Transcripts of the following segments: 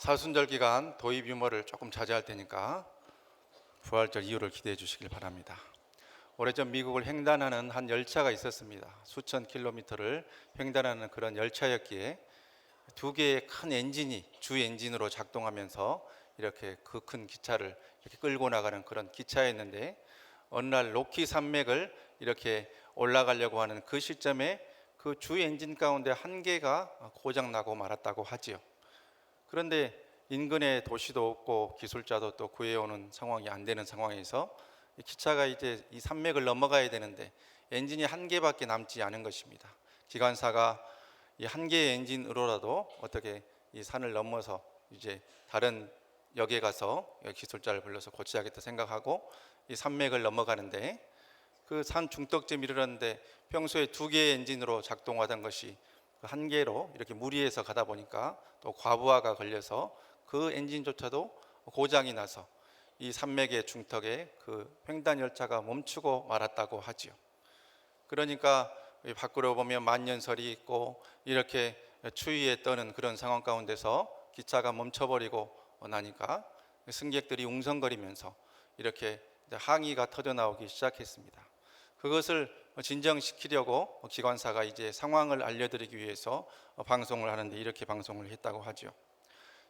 사순절 기간 도입 유머를 조금 자제할 테니까 부활절 이후를 기대해 주시길 바랍니다. 오래전 미국을 횡단하는 한 열차가 있었습니다. 수천 킬로미터를 횡단하는 그런 열차였기에 두 개의 큰 엔진이 주 엔진으로 작동하면서 이렇게 그 큰 기차를 이렇게 끌고 나가는 그런 기차였는데, 어느 날 로키 산맥을 이렇게 올라가려고 하는 그 시점에 그 주 엔진 가운데 한 개가 고장 나고 말았다고 하지요. 그런데 인근에 도시도 없고 기술자도 또 구해오는 상황이 안 되는 상황에서 이 기차가 이제 이 산맥을 넘어가야 되는데 엔진이 한 개밖에 남지 않은 것입니다. 기관사가 이 한 개의 엔진으로라도 어떻게 이 산을 넘어서 이제 다른 역에 가서 기술자를 불러서 고쳐야겠다 생각하고 이 산맥을 넘어가는데, 그 산 중턱쯤 이르렀는데 평소에 두 개의 엔진으로 작동하던 것이 한 개로 이렇게 무리해서 가다 보니까 또 과부하가 걸려서 그 엔진조차도 고장이 나서 이 산맥의 중턱에 그 횡단 열차가 멈추고 말았다고 하지요. 그러니까 밖으로 보면 만년설이 있고 이렇게 추위에 떠는 그런 상황 가운데서 기차가 멈춰버리고 나니까 승객들이 웅성거리면서 이렇게 항의가 터져나오기 시작했습니다. 그것을 진정시키려고 기관사가 이제 상황을 알려드리기 위해서 방송을 하는데 이렇게 방송을 했다고 하죠.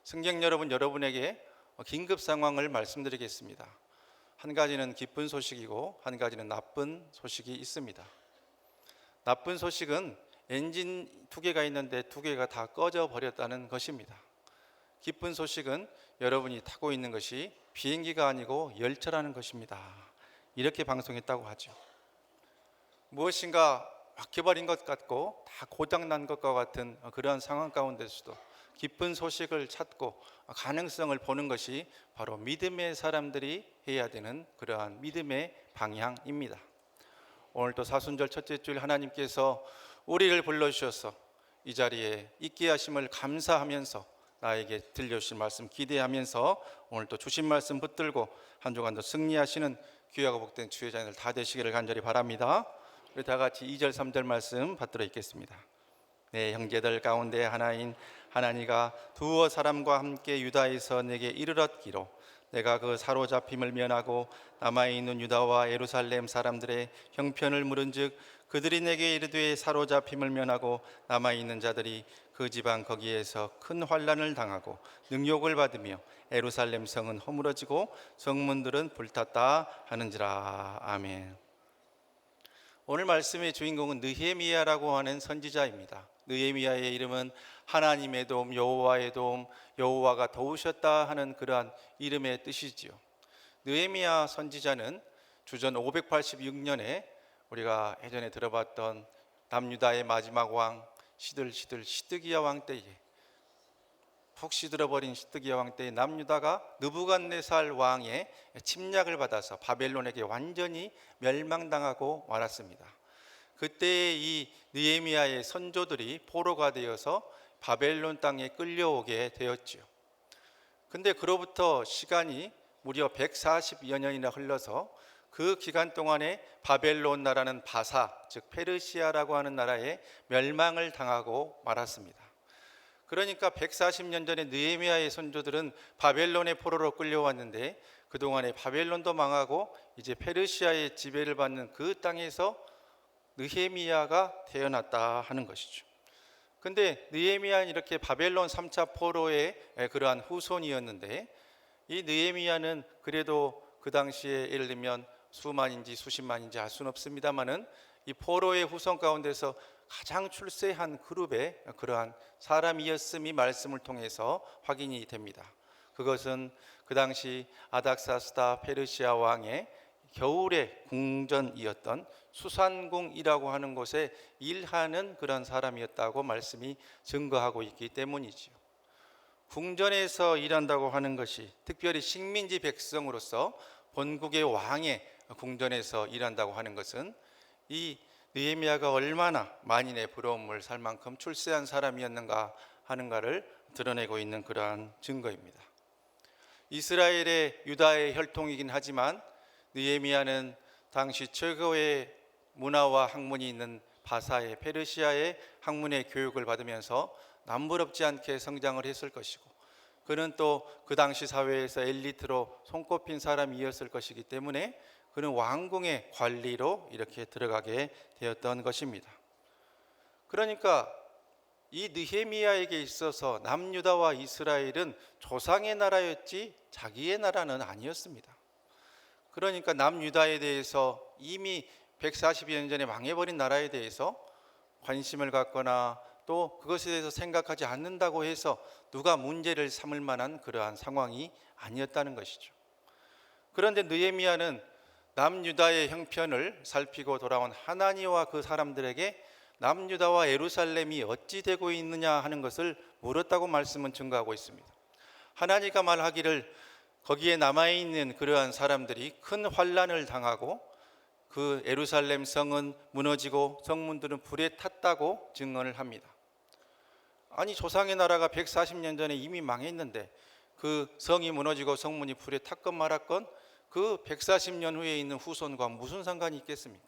승객 여러분, 여러분에게 긴급 상황을 말씀드리겠습니다. 한 가지는 기쁜 소식이고 한 가지는 나쁜 소식이 있습니다. 나쁜 소식은 엔진 두 개가 있는데 두 개가 다 꺼져 버렸다는 것입니다. 기쁜 소식은 여러분이 타고 있는 것이 비행기가 아니고 열차라는 것입니다. 이렇게 방송했다고 하죠. 무엇인가 막혀버린 것 같고 다 고장난 것과 같은 그런 상황 가운데서도 기쁜 소식을 찾고 가능성을 보는 것이 바로 믿음의 사람들이 해야 되는 그러한 믿음의 방향입니다. 오늘도 사순절 첫째 주일 하나님께서 우리를 불러주셔서 이 자리에 있게 하심을 감사하면서 나에게 들려주신 말씀 기대하면서 오늘도 주신 말씀 붙들고 한 주간도 승리하시는 귀하고 복된 주의 자녀들 다 되시기를 간절히 바랍니다. 우리 다 같이 2절 3절 말씀 받들어 읽겠습니다. 내 형제들 가운데 하나인 하나니가 두어 사람과 함께 유다에서 내게 이르렀기로 내가 그 사로잡힘을 면하고 남아있는 유다와 예루살렘 사람들의 형편을 물은즉 그들이 내게 이르되 사로잡힘을 면하고 남아있는 자들이 그 지방 거기에서 큰 환난을 당하고 능욕을 받으며 예루살렘 성은 허물어지고 성문들은 불탔다 하는지라. 아멘. 오늘 말씀의 주인공은 느헤미야라고 하는 선지자입니다. 느헤미야의 이름은 하나님의 도움, 여호와의 도움, 여호와가 도우셨다 하는 그러한 이름의 뜻이지요. 느헤미야 선지자는 주전 586년에 우리가 예전에 들어봤던 남유다의 마지막 왕 시드기야 왕 때에, 푹 시들어버린 시드기야 왕 때에 남유다가 느부갓네살 왕의 침략을 받아서 바벨론에게 완전히 멸망당하고 말았습니다. 그때 이 느헤미야의 선조들이 포로가 되어서 바벨론 땅에 끌려오게 되었지요. 근데 그로부터 시간이 무려 140여 년이나 흘러서 그 기간 동안에 바벨론 나라는 바사, 즉 페르시아라고 하는 나라에 멸망을 당하고 말았습니다. 그러니까 140년 전에 느헤미야의 선조들은 바벨론의 포로로 끌려왔는데 그동안에 바벨론도 망하고 이제 페르시아의 지배를 받는 그 땅에서 느헤미야가 태어났다 하는 것이죠. 근데 느헤미야는 이렇게 바벨론 3차 포로의 그러한 후손이었는데, 이 느헤미야는 그래도 그 당시에 예를 들면 수만인지 수십만인지 알 수는 없습니다만은 이 포로의 후손 가운데서 가장 출세한 그룹의 그러한 사람이었음이 말씀을 통해서 확인이 됩니다. 그것은 그 당시 아닥사스다 페르시아 왕의 겨울의 궁전이었던 수산궁이라고 하는 곳에 일하는 그런 사람이었다고 말씀이 증거하고 있기 때문이지요. 궁전에서 일한다고 하는 것이 특별히 식민지 백성으로서 본국의 왕의 궁전에서 일한다고 하는 것은 이 느헤미야가 얼마나 만인의 부러움을 살 만큼 출세한 사람이었는가 하는가를 드러내고 있는 그러한 증거입니다. 이스라엘의 유다의 혈통이긴 하지만 느헤미야는 당시 최고의 문화와 학문이 있는 바사의 페르시아의 학문의 교육을 받으면서 남부럽지 않게 성장을 했을 것이고, 그는 또 그 당시 사회에서 엘리트로 손꼽힌 사람이었을 것이기 때문에 그는 왕궁의 관리로 이렇게 들어가게 되었던 것입니다. 그러니까 이 느헤미야에게 있어서 남유다와 이스라엘은 조상의 나라였지 자기의 나라는 아니었습니다. 그러니까 남유다에 대해서 이미 140여 년 전에 망해버린 나라에 대해서 관심을 갖거나 또 그것에 대해서 생각하지 않는다고 해서 누가 문제를 삼을 만한 그러한 상황이 아니었다는 것이죠. 그런데 느헤미야는 남유다의 형편을 살피고 돌아온 하나니와 그 사람들에게 남유다와 예루살렘이 어찌 되고 있느냐 하는 것을 물었다고 말씀은 증거하고 있습니다. 하나니가 말하기를 거기에 남아있는 그러한 사람들이 큰 환난을 당하고 그 예루살렘 성은 무너지고 성문들은 불에 탔다고 증언을 합니다. 아니, 조상의 나라가 140년 전에 이미 망했는데 그 성이 무너지고 성문이 불에 탔건 말았건 그 140년 후에 있는 후손과 무슨 상관이 있겠습니까?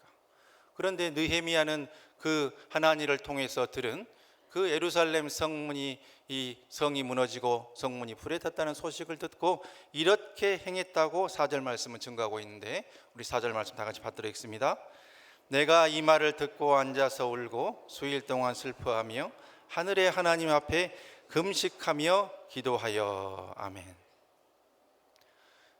그런데 느헤미야는 그 하나니를 통해서 들은 그 예루살렘 성문이 이 성이 무너지고 성문이 불에 탔다는 소식을 듣고 이렇게 행했다고 4절 말씀은 증거하고 있는데, 우리 4절 말씀 다 같이 받도록 하겠습니다. 내가 이 말을 듣고 앉아서 울고 수일 동안 슬퍼하며 하늘의 하나님 앞에 금식하며 기도하여. 아멘.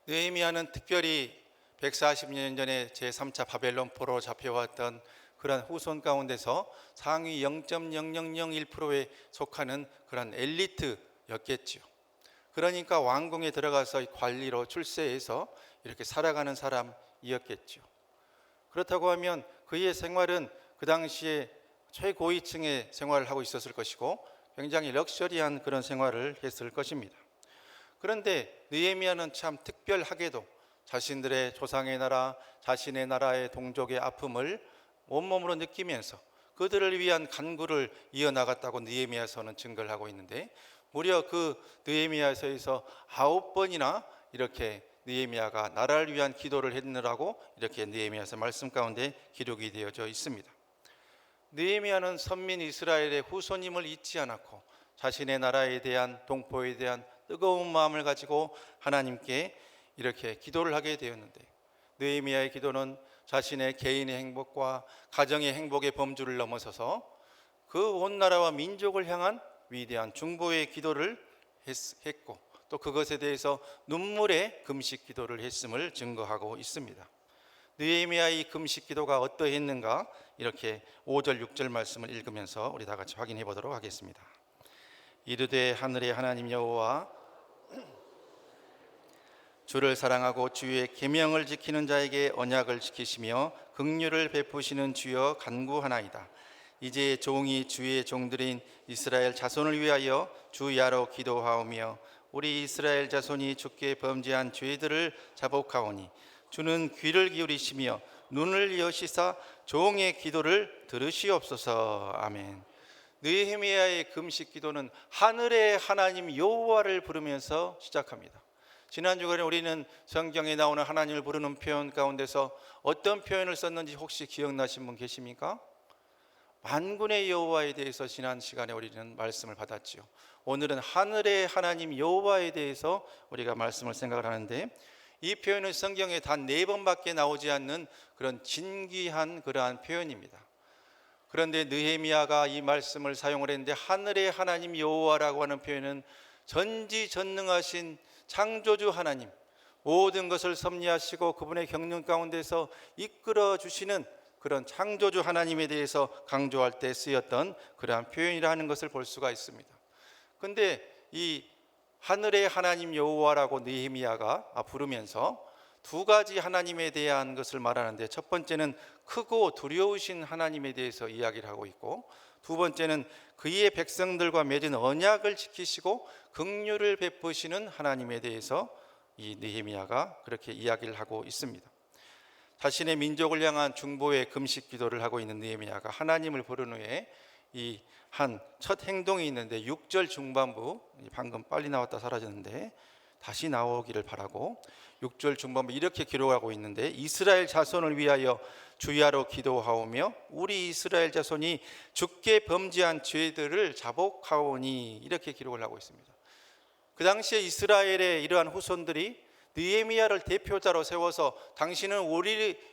느헤미야는 특별히 140년 전에 제3차 바벨론 포로로 잡혀왔던 그런 후손 가운데서 상위 0.0001%에 속하는 그런 엘리트였겠지요. 그러니까 왕궁에 들어가서 관리로 출세해서 이렇게 살아가는 사람이었겠죠. 그렇다고 하면 그의 생활은 그 당시에 최고위층의 생활을 하고 있었을 것이고 굉장히 럭셔리한 그런 생활을 했을 것입니다. 그런데 느헤미야는 참 특별하게도 자신들의 조상의 나라, 자신의 나라의 동족의 아픔을 온몸으로 느끼면서 그들을 위한 간구를 이어나갔다고 느헤미야서는 증거를 하고 있는데, 무려 그 느헤미야서에서 9번이나 이렇게 느헤미야가 나라를 위한 기도를 했느라고 이렇게 느헤미야서 말씀 가운데 기록이 되어져 있습니다. 느헤미야는 선민 이스라엘의 후손임을 잊지 않았고 자신의 나라에 대한, 동포에 대한 뜨거운 마음을 가지고 하나님께 이렇게 기도를 하게 되었는데, 느헤미야의 기도는 자신의 개인의 행복과 가정의 행복의 범주를 넘어서서 그 온 나라와 민족을 향한 위대한 중보의 기도를 했고 또 그것에 대해서 눈물의 금식 기도를 했음을 증거하고 있습니다. 느헤미야의 금식 기도가 어떠했는가, 이렇게 5절 6절 말씀을 읽으면서 우리 다 같이 확인해 보도록 하겠습니다. 이르되 하늘의 하나님 여호와, 주를 사랑하고 주의 계명을 지키는 자에게 언약을 지키시며 긍휼을 베푸시는 주여 간구하나이다. 이제 종이 주의 종들인 이스라엘 자손을 위하여 주야로 기도하오며 우리 이스라엘 자손이 주께 범죄한 죄들을 자복하오니 주는 귀를 기울이시며 눈을 여시사 종의 기도를 들으시옵소서. 아멘. 느헤미야의 금식 기도는 하늘의 하나님 여호와를 부르면서 시작합니다. 지난 주간에 우리는 성경에 나오는 하나님을 부르는 표현 가운데서 어떤 표현을 썼는지 혹시 기억나신 분 계십니까? 만군의 여호와에 대해서 지난 시간에 우리는 말씀을 받았지요. 오늘은 하늘의 하나님 여호와에 대해서 우리가 말씀을 생각을 하는데, 이 표현은 성경에 단 4번밖에 나오지 않는 그런 진귀한 그러한 표현입니다. 그런데 느헤미야가 이 말씀을 사용을 했는데, 하늘의 하나님 여호와라고 하는 표현은 전지전능하신 창조주 하나님, 모든 것을 섭리하시고 그분의 경륜 가운데서 이끌어 주시는 그런 창조주 하나님에 대해서 강조할 때 쓰였던 그러한 표현이라는 것을 볼 수가 있습니다. 그런데 이 하늘의 하나님 여호와라고 느헤미야가 부르면서 두 가지 하나님에 대한 것을 말하는데, 첫 번째는 크고 두려우신 하나님에 대해서 이야기를 하고 있고, 두 번째는 그의 백성들과 맺은 언약을 지키시고 긍휼을 베푸시는 하나님에 대해서 이 느헤미야가 그렇게 이야기를 하고 있습니다. 자신의 민족을 향한 중보의 금식 기도를 하고 있는 느헤미야가 하나님을 부른 후에 이 한 첫 행동이 있는데, 6절 중반부, 방금 빨리 나왔다 사라졌는데 다시 나오기를 바라고 6절 중반부 이렇게 기록하고 있는데, 이스라엘 자손을 위하여 주야로 기도하오며 우리 이스라엘 자손이 주께 범죄한 죄들을 자복하오니, 이렇게 기록을 하고 있습니다. 그 당시에 이스라엘의 이러한 후손들이 느헤미야를 대표자로 세워서 당신은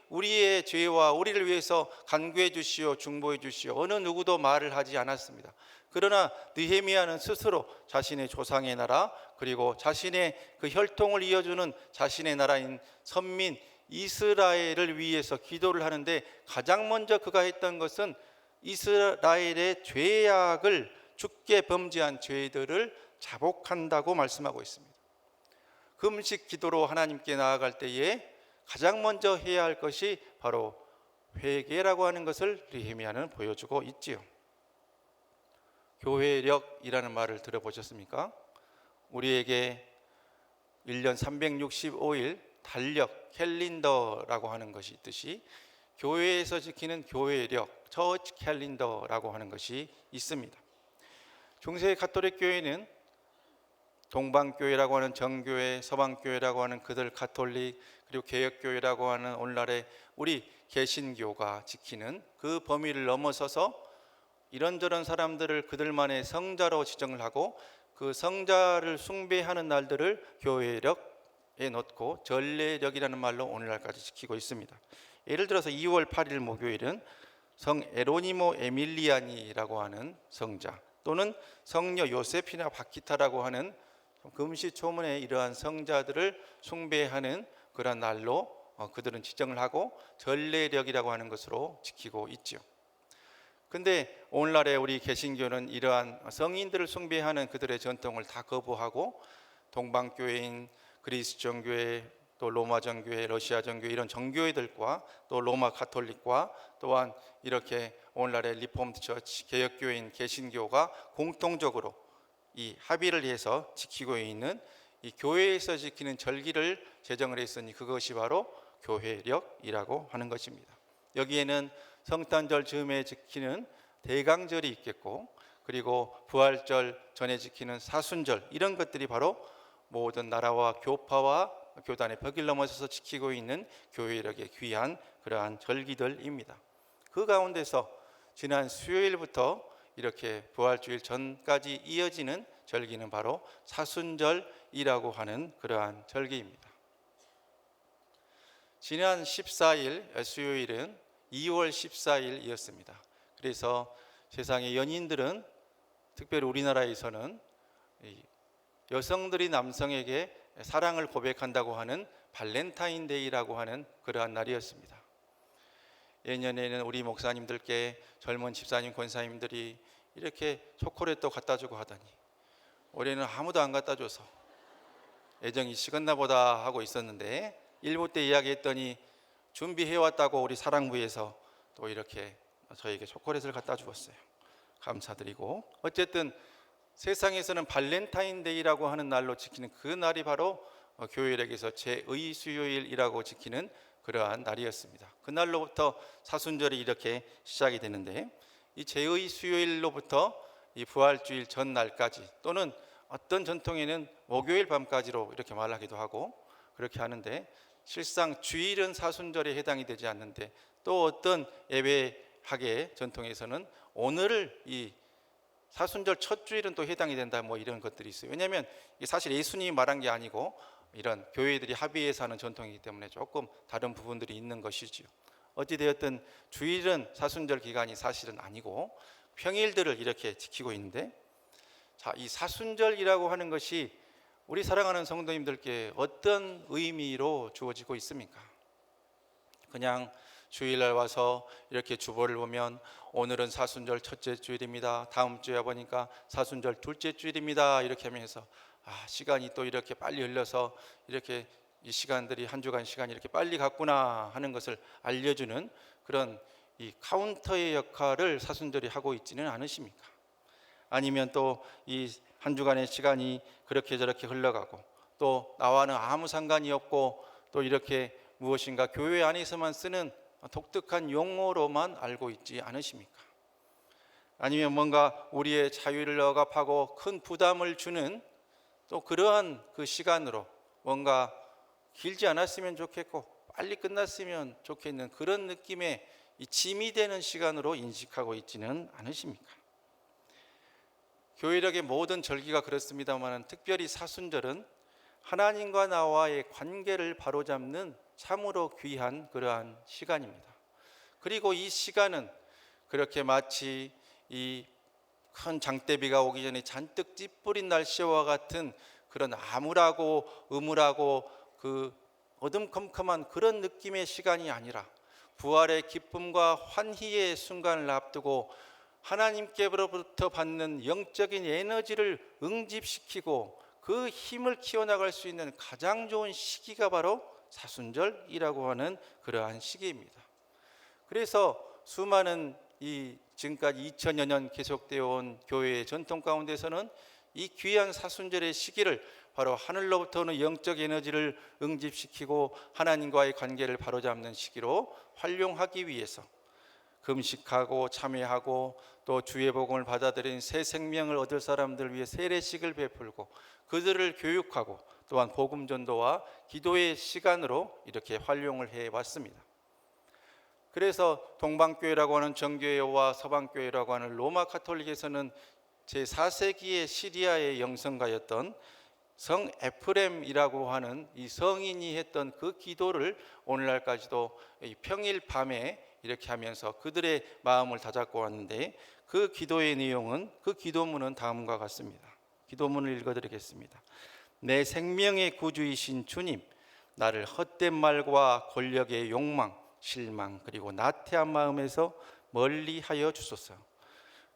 우리의 죄와 우리를 위해서 간구해 주시오, 중보해 주시오, 어느 누구도 말을 하지 않았습니다. 그러나 느헤미야는 스스로 자신의 조상의 나라, 그리고 자신의 그 혈통을 이어주는 자신의 나라인 선민 이스라엘을 위해서 기도를 하는데, 가장 먼저 그가 했던 것은 이스라엘의 죄악을, 죽게 범죄한 죄들을 자복한다고 말씀하고 있습니다. 금식 기도로 하나님께 나아갈 때에 가장 먼저 해야 할 것이 바로 회개라고 하는 것을 느헤미야는 보여주고 있지요. 교회력이라는 말을 들어보셨습니까? 우리에게 1년 365일 달력, 캘린더라고 하는 것이 있듯이 교회에서 지키는 교회력, 처치 캘린더라고 하는 것이 있습니다. 중세 가톨릭 교회는 동방교회라고 하는 정교회, 서방교회라고 하는 그들 가톨릭, 그리고 개혁교회라고 하는 오늘날의 우리 개신교가 지키는 그 범위를 넘어서서 이런저런 사람들을 그들만의 성자로 지정을 하고, 그 성자를 숭배하는 날들을 교회력에 넣고 전례력이라는 말로 오늘날까지 지키고 있습니다. 예를 들어서 2월 8일 목요일은 성 에로니모 에밀리아니라고 하는 성자, 또는 성녀 요세피나 바키타라고 하는 금시초문의 이러한 성자들을 숭배하는 그런 날로 그들은 지정을 하고 전례력이라고 하는 것으로 지키고 있죠. 근데 오늘날의 우리 개신교는 이러한 성인들을 숭배하는 그들의 전통을 다 거부하고 동방교회인 그리스 정교회, 또 로마 정교회, 러시아 정교회, 이런 정교회들과 또 로마 가톨릭과 또한 이렇게 오늘날의 리폼드 처치, 개혁교회인 개신교가 공통적으로 이 합의를 해서 지키고 있는 이 교회에서 지키는 절기를 제정을 했으니 그것이 바로 교회력이라고 하는 것입니다. 여기에는 성탄절 즈음에 지키는 대강절이 있겠고, 그리고 부활절 전에 지키는 사순절, 이런 것들이 바로 모든 나라와 교파와 교단의 벽을 넘어서서 지키고 있는 교회력의 귀한 그러한 절기들입니다. 그 가운데서 지난 수요일부터 이렇게 부활주일 전까지 이어지는 절기는 바로 사순절이라고 하는 그러한 절기입니다. 지난 14일 수요일은 2월 14일이었습니다. 그래서 세상의 연인들은, 특별히 우리나라에서는 여성들이 남성에게 사랑을 고백한다고 하는 발렌타인데이라고 하는 그러한 날이었습니다. 예년에는 우리 목사님들께 젊은 집사님, 권사님들이 이렇게 초콜릿도 갖다 주고 하더니 올해는 아무도 안 갖다 줘서 애정이 식었나 보다 하고 있었는데, 일부 때 이야기했더니 준비해왔다고 우리 사랑부에서 또 이렇게 저에게 초콜릿을 갖다 주었어요. 감사드리고, 어쨌든 세상에서는 발렌타인데이라고 하는 날로 지키는 그 날이 바로 교회력에서 제2 수요일이라고 지키는 그러한 날이었습니다. 그날로부터 사순절이 이렇게 시작이 되는데, 이 제2 수요일로부터 이 부활주일 전날까지, 또는 어떤 전통에는 목요일 밤까지로 이렇게 말하기도 하고 그렇게 하는데, 실상 주일은 사순절에 해당이 되지 않는데, 또 어떤 예배학의 전통에서는 오늘을 이 사순절 첫 주일은 또 해당이 된다, 뭐 이런 것들이 있어요. 왜냐하면 사실 예수님이 말한 게 아니고 이런 교회들이 합의해서 하는 전통이기 때문에 조금 다른 부분들이 있는 것이지요. 어찌되었든 주일은 사순절 기간이 사실은 아니고 평일들을 이렇게 지키고 있는데, 자, 이 사순절이라고 하는 것이 우리 사랑하는 성도님들께 어떤 의미로 주어지고 있습니까? 그냥 주일날 와서 이렇게 주보를 보면 오늘은 사순절 첫째 주일입니다, 다음 주에 보니까 사순절 둘째 주일입니다, 이렇게 하면서 시간이 또 이렇게 빨리 흘러서 이렇게 이 시간들이, 한 주간 시간이 이렇게 빨리 갔구나 하는 것을 알려주는 그런 이 카운터의 역할을 사순절이 하고 있지는 않으십니까? 아니면 또 이 한 주간의 시간이 그렇게 저렇게 흘러가고, 또 나와는 아무 상관이 없고, 또 이렇게 무엇인가 교회 안에서만 쓰는 독특한 용어로만 알고 있지 않으십니까? 아니면 뭔가 우리의 자유를 억압하고 큰 부담을 주는 또 그러한 그 시간으로, 뭔가 길지 않았으면 좋겠고 빨리 끝났으면 좋겠는 그런 느낌의 이 짐이 되는 시간으로 인식하고 있지는 않으십니까? 교회력의 모든 절기가 그렇습니다만 특별히 사순절은 하나님과 나와의 관계를 바로잡는 참으로 귀한 그러한 시간입니다. 그리고 이 시간은 그렇게 마치 이 큰 장대비가 오기 전에 잔뜩 찌뿌린 날씨와 같은 그런 암울하고 음울하고 그 어둠컴컴한 그런 느낌의 시간이 아니라 부활의 기쁨과 환희의 순간을 앞두고 하나님께로부터 받는 영적인 에너지를 응집시키고 그 힘을 키워나갈 수 있는 가장 좋은 시기가 바로 사순절이라고 하는 그러한 시기입니다. 그래서 수많은 이 지금까지 2000여 년 계속되어 온 교회의 전통 가운데서는 이 귀한 사순절의 시기를 바로 하늘로부터 오는 영적 에너지를 응집시키고 하나님과의 관계를 바로잡는 시기로 활용하기 위해서 금식하고 참회하고 또 주의 복음을 받아들인 새 생명을 얻을 사람들을 위해 세례식을 베풀고 그들을 교육하고 또한 복음 전도와 기도의 시간으로 이렇게 활용을 해왔습니다. 그래서 동방교회라고 하는 정교회와 서방교회라고 하는 로마 가톨릭에서는 제4세기의 시리아의 영성가였던 성 에프렘이라고 하는 이 성인이 했던 그 기도를 오늘날까지도 평일 밤에 이렇게 하면서 그들의 마음을 다잡고 왔는데, 그 기도의 내용은, 그 기도문은 다음과 같습니다. 기도문을 읽어드리겠습니다. 내 생명의 구주이신 주님, 나를 헛된 말과 권력의 욕망, 실망 그리고 나태한 마음에서 멀리하여 주소서.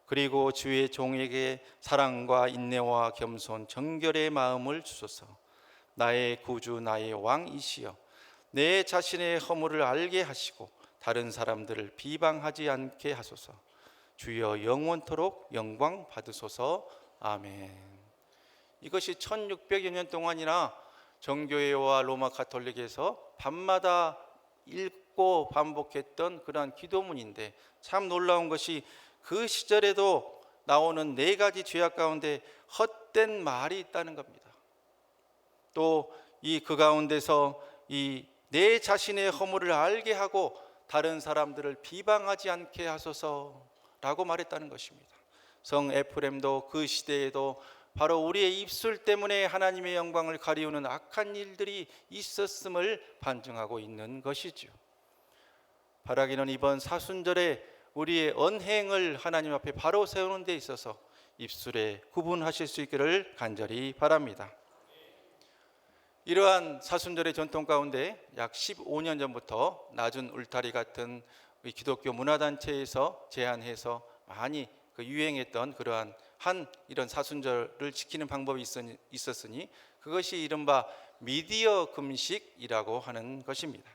그리고 주의 종에게 사랑과 인내와 겸손, 정결의 마음을 주소서. 나의 구주, 나의 왕이시여, 내 자신의 허물을 알게 하시고 다른 사람들을 비방하지 않게 하소서. 주여 영원토록 영광 받으소서. 아멘. 이것이 1600여 년 동안이나 정교회와 로마 가톨릭에서 밤마다 읽고 반복했던 그러한 기도문인데, 참 놀라운 것이 그 시절에도 나오는 4가지 죄악 가운데 헛된 말이 있다는 겁니다. 또 이 그 가운데서 이 내 자신의 허물을 알게 하고 다른 사람들을 비방하지 않게 하소서라고 말했다는 것입니다. 성 에프렘도 그 시대에도 바로 우리의 입술 때문에 하나님의 영광을 가리우는 악한 일들이 있었음을 반증하고 있는 것이죠. 바라기는 이번 사순절에 우리의 언행을 하나님 앞에 바로 세우는 데 있어서 입술에 구분하실 수 있기를 간절히 바랍니다. 이러한 사순절의 전통 가운데 약 15년 전부터 낮은 울타리 같은 기독교 문화단체에서 제안해서 많이 유행했던 그러한 이런 사순절을 지키는 방법이 있었으니 그것이 이른바 미디어 금식이라고 하는 것입니다.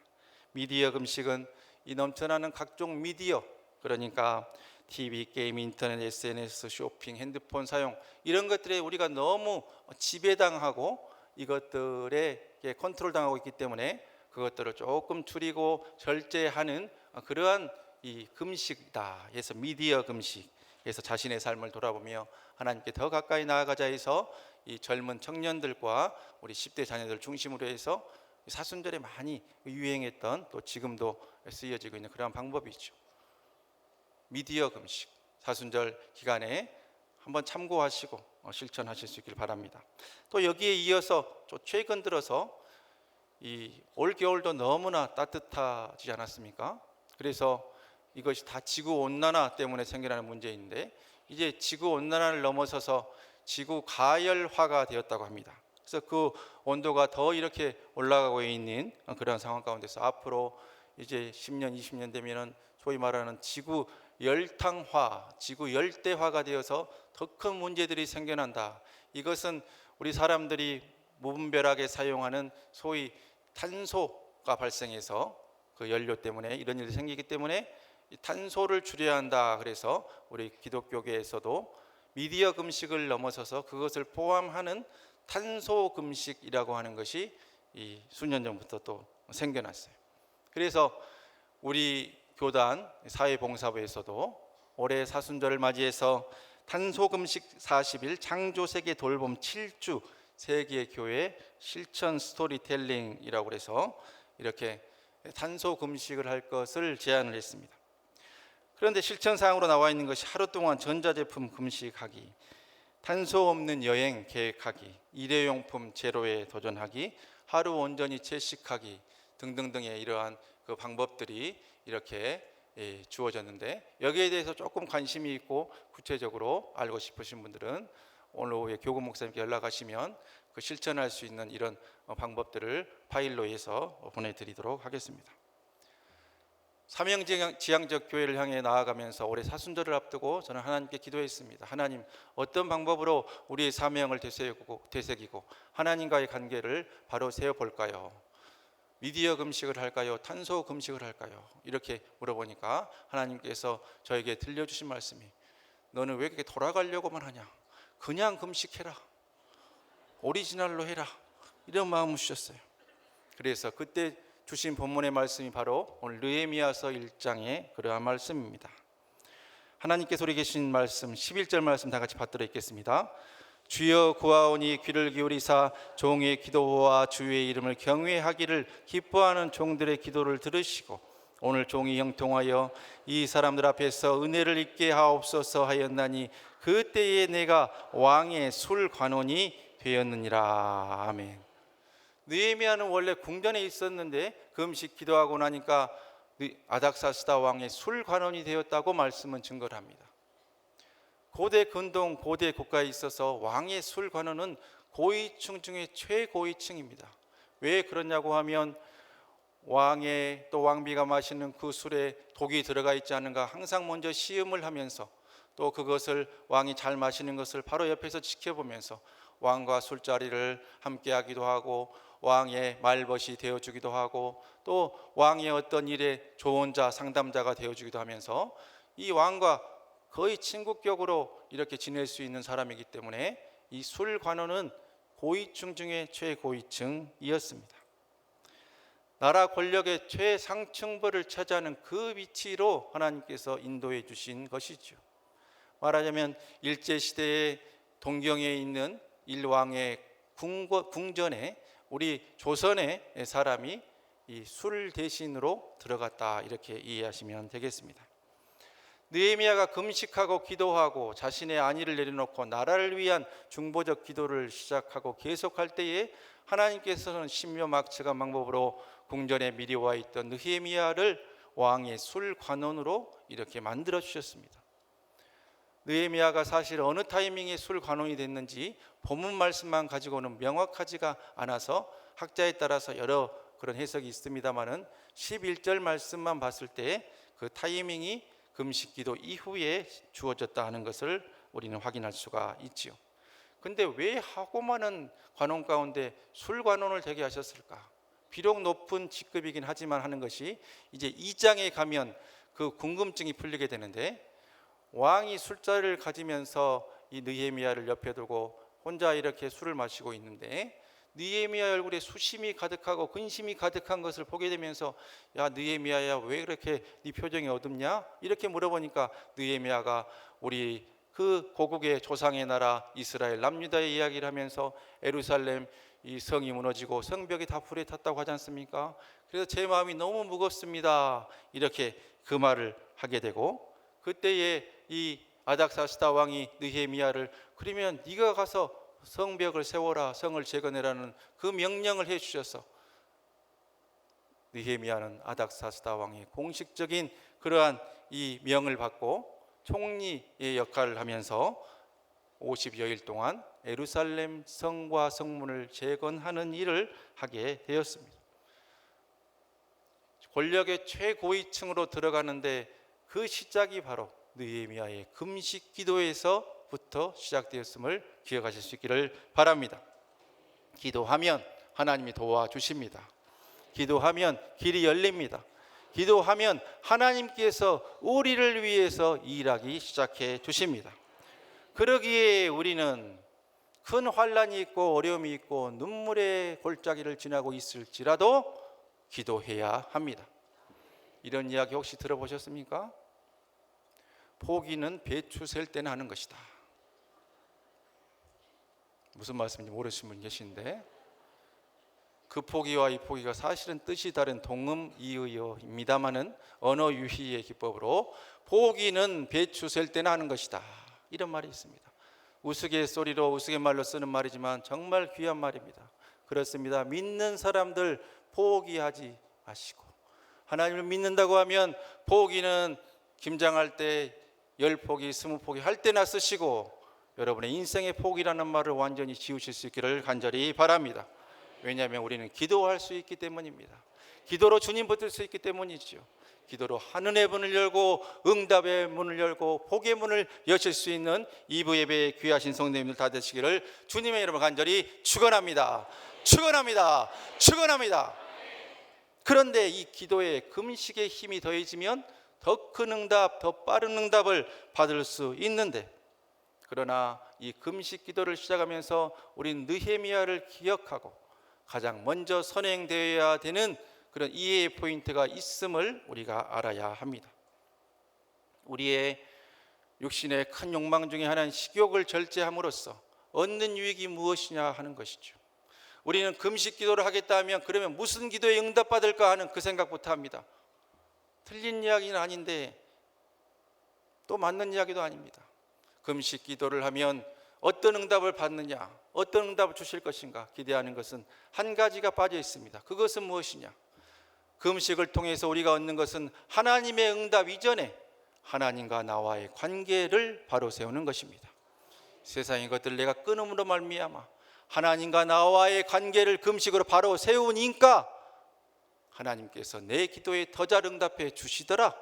미디어 금식은 이 넘쳐나는 각종 미디어, 그러니까 TV, 게임, 인터넷, SNS, 쇼핑, 핸드폰 사용, 이런 것들에 우리가 너무 지배당하고 이것들에 컨트롤 당하고 있기 때문에 그것들을 조금 줄이고 절제하는 그러한 이 금식이다 해서 미디어 금식, 그래서 자신의 삶을 돌아보며 하나님께 더 가까이 나아가자 해서 이 젊은 청년들과 우리 10대 자녀들 중심으로 해서 사순절에 많이 유행했던, 또 지금도 쓰여지고 있는 그런 방법이죠. 미디어 금식, 사순절 기간에 한번 참고하시고 실천하실 수 있길 바랍니다. 또 여기에 이어서 최근 들어서 이 올 겨울도 너무나 따뜻하지 않았습니까? 그래서 이것이 다 지구온난화 때문에 생겨나는 문제인데, 이제 지구온난화를 넘어서서 지구 가열화가 되었다고 합니다. 그래서 그 온도가 더 이렇게 올라가고 있는 그런 상황 가운데서 앞으로 이제 10년, 20년 되면은 소위 말하는 지구 열탕화, 지구 열대화가 되어서 더 큰 문제들이 생겨난다. 이것은 우리 사람들이 무분별하게 사용하는 소위 탄소가 발생해서 그 연료 때문에 이런 일이 생기기 때문에 탄소를 줄여야 한다. 그래서 우리 기독교계에서도 미디어 금식을 넘어서서 그것을 포함하는 탄소 금식이라고 하는 것이 이 수년 전부터 또 생겨났어요. 그래서 우리 교단 사회봉사부에서도 올해 사순절을 맞이해서 탄소 금식 40일 창조세계 돌봄 7주 세계 교회 실천 스토리텔링이라고 해서 이렇게 탄소 금식을 할 것을 제안을 했습니다. 그런데 실천사항으로 나와 있는 것이 하루 동안 전자제품 금식하기, 탄소 없는 여행 계획하기, 일회용품 제로에 도전하기, 하루 온전히 채식하기 등등등의 이러한 그 방법들이 이렇게 주어졌는데, 여기에 대해서 조금 관심이 있고 구체적으로 알고 싶으신 분들은 오늘 오후에 교구 목사님께 연락하시면 그 실천할 수 있는 이런 방법들을 파일로 해서 보내드리도록 하겠습니다. 사명지향적 교회를 향해 나아가면서 올해 사순절을 앞두고 저는 하나님께 기도했습니다. 하나님, 어떤 방법으로 우리의 사명을 되새기고 하나님과의 관계를 바로 세워볼까요? 미디어 금식을 할까요? 탄소 금식을 할까요? 이렇게 물어보니까 하나님께서 저에게 들려주신 말씀이, 너는 왜 그렇게 돌아가려고만 하냐? 그냥 금식해라, 오리지널로 해라, 이런 마음을 주셨어요. 그래서 그때 주신 본문의 말씀이 바로 오늘 느헤미야서 1장의 그러한 말씀입니다. 하나님께서 우리 계신 말씀 11절 말씀 다 같이 받들어 읽겠습니다. 주여 구하오니 귀를 기울이사 종의 기도와 주의 이름을 경외하기를 기뻐하는 종들의 기도를 들으시고 오늘 종이 형통하여 이 사람들 앞에서 은혜를 입게 하옵소서 하였나니 그때에 내가 왕의 술 관원이 되었느니라. 아멘. 느헤미야는 원래 궁전에 있었는데 금식 기도하고 나니까 아닥사스다 왕의 술 관원이 되었다고 말씀은 증거를 합니다. 고대 근동 고대 국가에 있어서 왕의 술 관원은 고위층 중에 최고위층입니다. 왜 그러냐고 하면 왕의 또 왕비가 마시는 그 술에 독이 들어가 있지 않은가 항상 먼저 시음을 하면서, 또 그것을 왕이 잘 마시는 것을 바로 옆에서 지켜보면서 왕과 술자리를 함께 하기도 하고 왕의 말벗이 되어주기도 하고 또 왕의 어떤 일에 조언자 상담자가 되어주기도 하면서 이 왕과 거의 친구격으로 이렇게 지낼 수 있는 사람이기 때문에 이 술 관원은 고위층 중에 최고위층이었습니다. 나라 권력의 최상층부를 차지하는 그 위치로 하나님께서 인도해 주신 것이죠. 말하자면 일제시대의 동경에 있는 일왕의 궁전에 우리 조선의 사람이 이 술 대신으로 들어갔다, 이렇게 이해하시면 되겠습니다. 느헤미야가 금식하고 기도하고 자신의 안위를 내려놓고 나라를 위한 중보적 기도를 시작하고 계속할 때에 하나님께서는 신묘막측한 방법으로 궁전에 미리 와 있던 느헤미야를 왕의 술 관원으로 이렇게 만들어 주셨습니다. 느헤미야가 사실 어느 타이밍에 술 관원이 됐는지 본문 말씀만 가지고는 명확하지가 않아서 학자에 따라서 여러 그런 해석이 있습니다만은 11절 말씀만 봤을 때 그 타이밍이 금식기도 이후에 주어졌다 하는 것을 우리는 확인할 수가 있지요. 근데 왜 하고 많은 관원 가운데 술 관원을 되게 하셨을까? 비록 높은 직급이긴 하지만 하는 것이 이제 2장에 가면 그 궁금증이 풀리게 되는데, 왕이 술자리를 가지면서 이 느헤미야를 옆에 두고 혼자 이렇게 술을 마시고 있는데 느헤미야 얼굴에 수심이 가득하고 근심이 가득한 것을 보게 되면서, 야 느헤미야야, 왜 그렇게 네 표정이 어둡냐? 이렇게 물어보니까 느헤미야가 우리 그 고국의 조상의 나라 이스라엘 남유다의 이야기를 하면서 예루살렘 이 성이 무너지고 성벽이 다 불에 탔다고 하지 않습니까? 그래서 제 마음이 너무 무겁습니다, 이렇게 그 말을 하게 되고, 그때에 이 아닥사스다 왕이 느헤미야를, 그러면 네가 가서 성벽을 세워라, 성을 재건해라는 그 명령을 해 주셔서 느헤미야는 아닥사스다 왕의 공식적인 그러한 이 명을 받고 총리의 역할을 하면서 50여일 동안 예루살렘 성과 성문을 재건하는 일을 하게 되었습니다. 권력의 최고위층으로 들어가는데 그 시작이 바로 느헤미야의 금식 기도에서부터 시작되었음을 기억하실 수 있기를 바랍니다. 기도하면 하나님이 도와주십니다. 기도하면 길이 열립니다. 기도하면 하나님께서 우리를 위해서 일하기 시작해 주십니다. 그러기에 우리는 큰 환난이 있고 어려움이 있고 눈물의 골짜기를 지나고 있을지라도 기도해야 합니다. 이런 이야기 혹시 들어보셨습니까? 포기는 배추 셀 때는 하는 것이다. 무슨 말씀인지 모르시는 분 계신데, 그 포기와 이 포기가 사실은 뜻이 다른 동음이의어입니다마는 언어 유희의 기법으로 포기는 배추 셀 때는 하는 것이다, 이런 말이 있습니다. 우스갯소리로 우스갯말로 쓰는 말이지만 정말 귀한 말입니다. 그렇습니다. 믿는 사람들 포기하지 마시고, 하나님을 믿는다고 하면 포기는 김장할 때 10포기, 20포기 할 때나 쓰시고 여러분의 인생의 포기라는 말을 완전히 지우실 수 있기를 간절히 바랍니다. 왜냐하면 우리는 기도할 수 있기 때문입니다. 기도로 주님 붙들 수 있기 때문이죠. 기도로 하늘의 문을 열고 응답의 문을 열고 복의 문을 여실 수 있는 2부 예배에 귀하신 성도님들 다 되시기를 주님의 이름으로 간절히 축원합니다. 축원합니다. 축원합니다. 그런데 이 기도에 금식의 힘이 더해지면 더 큰 응답, 더 빠른 응답을 받을 수 있는데, 그러나 이 금식 기도를 시작하면서 우린 느헤미야를 기억하고 가장 먼저 선행되어야 되는 그런 이해의 포인트가 있음을 우리가 알아야 합니다. 우리의 육신의 큰 욕망 중에 하나는 식욕을 절제함으로써 얻는 유익이 무엇이냐 하는 것이죠. 우리는 금식 기도를 하겠다 하면 그러면 무슨 기도에 응답받을까 하는 그 생각부터 합니다. 틀린 이야기는 아닌데 또 맞는 이야기도 아닙니다. 금식 기도를 하면 어떤 응답을 받느냐, 어떤 응답을 주실 것인가 기대하는 것은 한 가지가 빠져 있습니다. 그것은 무엇이냐? 금식을 통해서 우리가 얻는 것은 하나님의 응답 이전에 하나님과 나와의 관계를 바로 세우는 것입니다. 세상의 것들 내가 끊음으로 말미암아 하나님과 나와의 관계를 금식으로 바로 세우니까 하나님께서 내 기도에 더 잘 응답해 주시더라.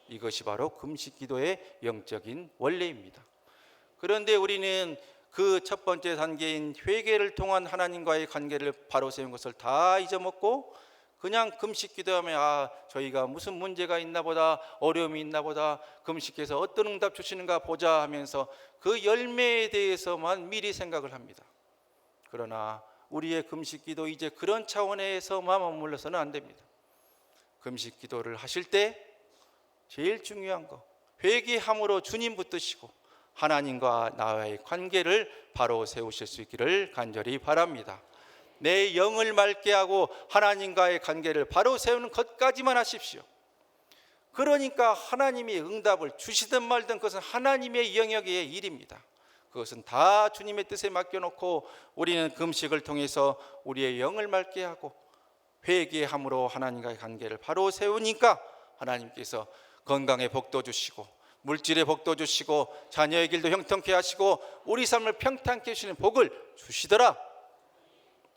이것이 바로 금식 기도의 영적인 원리입니다. 그런데 우리는 그 첫 번째 단계인 회개를 통한 하나님과의 관계를 바로 세운 것을 다 잊어먹고 그냥 금식 기도하면 저희가 무슨 문제가 있나 보다, 어려움이 있나 보다, 금식해서 어떤 응답 주시는가 보자 하면서 그 열매에 대해서만 미리 생각을 합니다. 그러나 우리의 금식 기도 이제 그런 차원에서만 머물러서는 안 됩니다. 금식 기도를 하실 때 제일 중요한 거, 회개함으로 주님 붙드시고 하나님과 나와의 관계를 바로 세우실 수 있기를 간절히 바랍니다. 내 영을 맑게 하고 하나님과의 관계를 바로 세우는 것까지만 하십시오. 그러니까 하나님이 응답을 주시든 말든 그것은 하나님의 영역의 일입니다. 그것은 다 주님의 뜻에 맡겨놓고 우리는 금식을 통해서 우리의 영을 맑게 하고 회개함으로 하나님과의 관계를 바로 세우니까 하나님께서 건강의 복도 주시고 물질의 복도 주시고 자녀의 길도 형통케 하시고 우리 삶을 평탄케 하시는 복을 주시더라.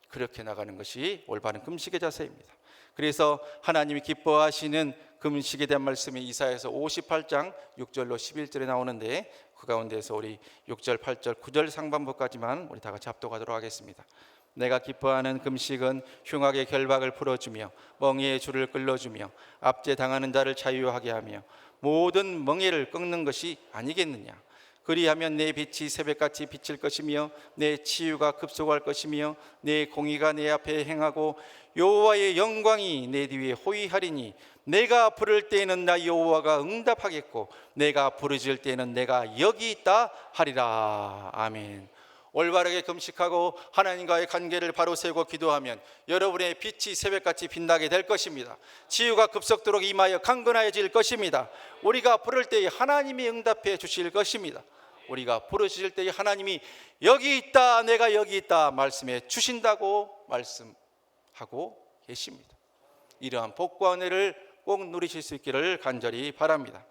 그렇게 나가는 것이 올바른 금식의 자세입니다. 그래서 하나님이 기뻐하시는 금식에 대한 말씀이 이사야서 58장 6절로 11절에 나오는데 그 가운데서 우리 6절, 8절, 9절 상반부까지만 우리 다 같이 합독하도록 하겠습니다. 내가 기뻐하는 금식은 흉악의 결박을 풀어주며 멍에의 줄을 끌어주며 압제 당하는 자를 자유하게 하며 모든 멍에를 꺾는 것이 아니겠느냐. 그리하면 내 빛이 새벽같이 비칠 것이며 내 치유가 급속할 것이며 내 공의가 내 앞에 행하고 여호와의 영광이 내 뒤에 호위하리니 내가 부를 때에는 나 여호와가 응답하겠고 내가 부르짖을 때에는 내가 여기 있다 하리라. 아멘. 올바르게 금식하고 하나님과의 관계를 바로 세우고 기도하면 여러분의 빛이 새벽같이 빛나게 될 것입니다. 치유가 급속도록 임하여 강건하여질 것입니다. 우리가 부를 때에 하나님이 응답해 주실 것입니다. 우리가 부르실 때에 하나님이 여기 있다, 내가 여기 있다 말씀해 주신다고 말씀하고 계십니다. 이러한 복과 은혜를 꼭 누리실 수 있기를 간절히 바랍니다.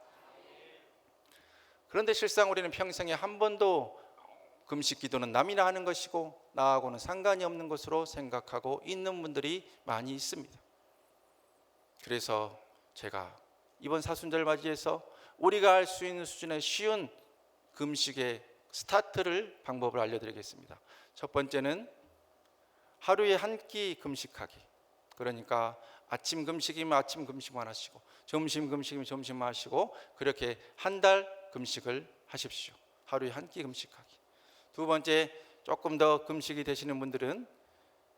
그런데 실상 우리는 평생에 한 번도 금식 기도는 남이나 하는 것이고 나하고는 상관이 없는 것으로 생각하고 있는 분들이 많이 있습니다. 그래서 제가 이번 사순절 맞이해서 우리가 할 수 있는 수준의 쉬운 금식의 방법을 알려드리겠습니다. 첫 번째는 하루에 한 끼 금식하기. 그러니까 아침 금식이면 아침 금식만 하시고 점심 금식이면 점심만 하시고 그렇게 한 달 금식을 하십시오. 하루에 한 끼 금식하기. 두 번째, 조금 더 금식이 되시는 분들은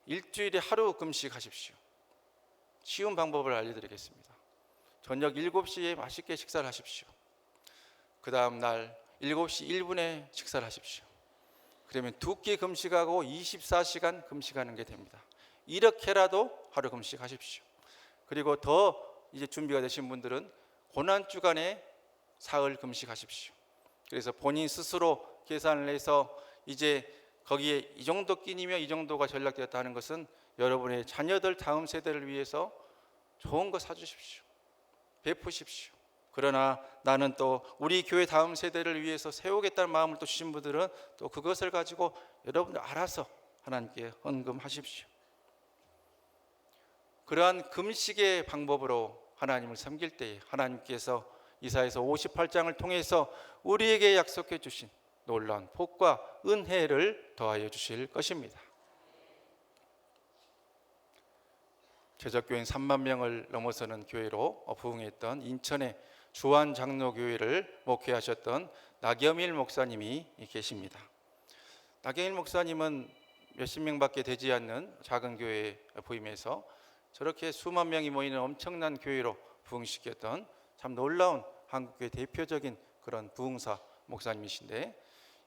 일주일에 하루 금식하십시오. 쉬운 방법을 알려드리겠습니다. 저녁 7시에 맛있게 식사를 하십시오. 그 다음 날 7시 1분에 식사를 하십시오. 그러면 2끼 금식하고 24시간 금식하는 게 됩니다. 이렇게라도 하루 금식하십시오. 그리고 더 이제 준비가 되신 분들은 고난주간에 사흘 금식하십시오. 그래서 본인 스스로 계산을 해서 이제 거기에 이 정도 끼니며 이 정도가 전락되었다 하는 것은 여러분의 자녀들 다음 세대를 위해서 좋은 거 사주십시오. 베푸십시오. 그러나 나는 또 우리 교회 다음 세대를 위해서 세우겠다는 마음을 또 주신 분들은 또 그것을 가지고 여러분들 알아서 하나님께 헌금하십시오. 그러한 금식의 방법으로 하나님을 섬길 때에 하나님께서 이사야서 58장을 통해서 우리에게 약속해 주신 놀라운 복과 은혜를 더하여 주실 것입니다. 최적교인 3만 명을 넘어서는 교회로 부흥했던 인천의 주안장로교회를 목회하셨던 나겸일 목사님이 계십니다. 나겸일 목사님은 몇십 명밖에 되지 않는 작은 교회에 부임해서 저렇게 수만 명이 모이는 엄청난 교회로 부흥시켰던 참 놀라운 한국교회 대표적인 그런 부흥사 목사님이신데,